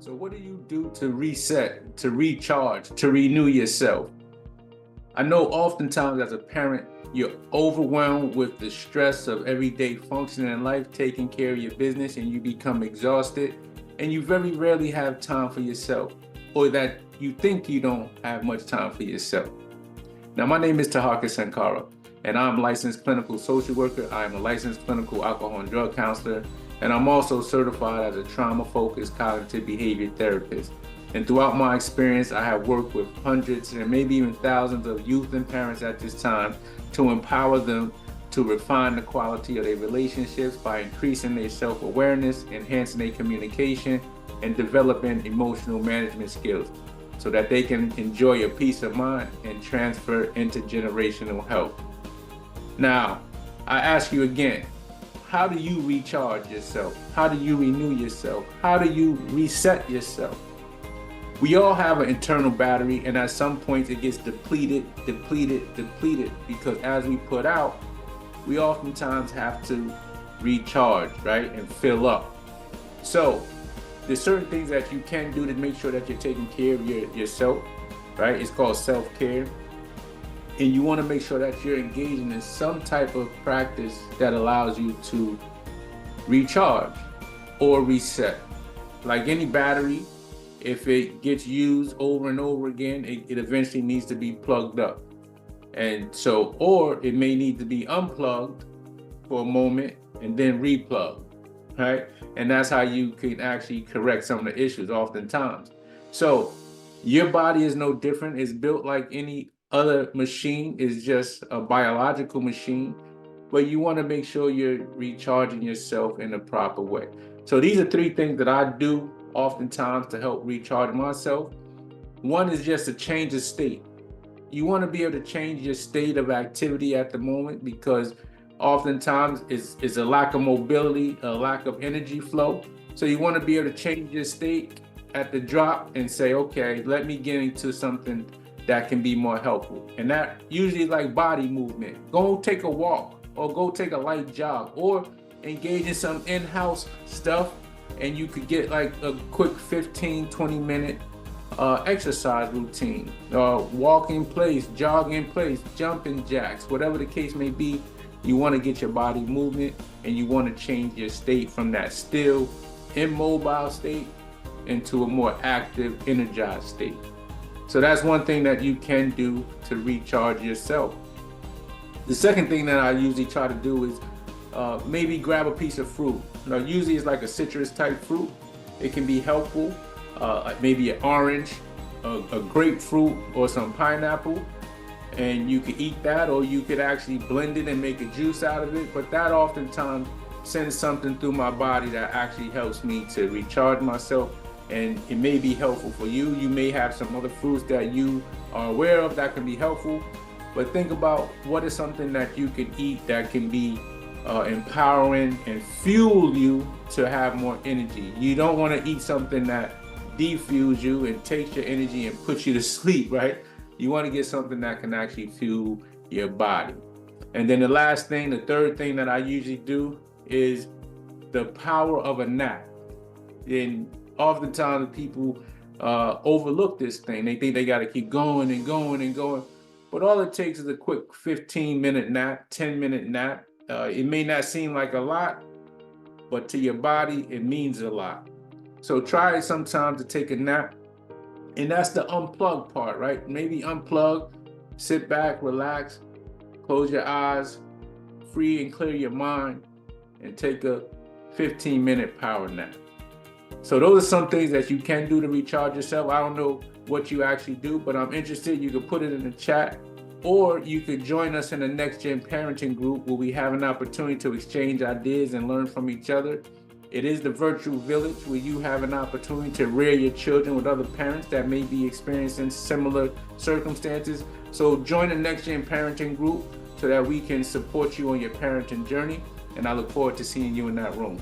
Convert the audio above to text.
So what do you do to reset, to recharge, to renew yourself? I know oftentimes as a parent, you're overwhelmed with the stress of everyday functioning in life, taking care of your business, and you become exhausted, and you very rarely have time for yourself, or that you think you don't have much time for yourself. Now, my name is Tahaka Sankara, and I'm a licensed clinical social worker. I am a licensed clinical alcohol and drug counselor, and I'm also certified as a trauma-focused cognitive behavior therapist. And throughout my experience, I have worked with hundreds and maybe even thousands of youth and parents at this time to empower them to refine the quality of their relationships by increasing their self-awareness, enhancing their communication, and developing emotional management skills so that they can enjoy a peace of mind and transfer intergenerational health. Now, I ask you again, how do you recharge yourself? How do you renew yourself? How do you reset yourself? We all have an internal battery, and at some point it gets depleted, because as we put out, we oftentimes have to recharge, right, and fill up. So there's certain things that you can do to make sure that you're taking care of yourself, right? It's called self-care. And you want to make sure that you're engaging in some type of practice that allows you to recharge or reset. Like any battery, if it gets used over and over again, it eventually needs to be plugged up. And so, or it may need to be unplugged for a moment and then replugged, right? And that's how you can actually correct some of the issues oftentimes. So your body is no different. It's built like any other machine. Is just a biological machine, but you want to make sure you're recharging yourself in the proper way. So these are three things that I do oftentimes to help recharge myself. One is just a change of state. You want to be able to change your state of activity at the moment, because oftentimes it's a lack of mobility, a lack of energy flow. So you want to be able to change your state at the drop and say, okay, let me get into something that can be more helpful. And that usually is like body movement. Go take a walk, or go take a light jog, or engage in some in-house stuff, and you could get like a quick 15-20 minute exercise routine. Walk in place, jog in place, jumping jacks, whatever the case may be. You want to get your body movement, and you want to change your state from that still immobile state into a more active, energized state. So that's one thing that you can do to recharge yourself. The second thing that I usually try to do is maybe grab a piece of fruit. Now, usually it's like a citrus type fruit. It can be helpful, maybe an orange, a grapefruit, or some pineapple. And you could eat that, or you could actually blend it and make a juice out of it. But that oftentimes sends something through my body that actually helps me to recharge myself. And it may be helpful for you. You may have some other fruits that you are aware of that can be helpful. But think about what is something that you can eat that can be empowering and fuel you to have more energy. You don't want to eat something that defuels you and takes your energy and puts you to sleep, right? You want to get something that can actually fuel your body. And then the third thing that I usually do is the power of a nap. And oftentimes people overlook this thing. They think they got to keep going and going and going. But all it takes is a quick 15-minute nap, 10-minute nap. It may not seem like a lot, but to your body, it means a lot. So try sometimes to take a nap. And that's the unplug part, right? Maybe unplug, sit back, relax, close your eyes, free and clear your mind, and take a 15-minute power nap. So those are some things that you can do to recharge yourself. I don't know what you actually do, but I'm interested. You can put it in the chat, or you could join us in the Next Gen Parenting Group, where we have an opportunity to exchange ideas and learn from each other. It is the virtual village where you have an opportunity to rear your children with other parents that may be experiencing similar circumstances. So join the Next Gen Parenting Group so that we can support you on your parenting journey. And I look forward to seeing you in that room.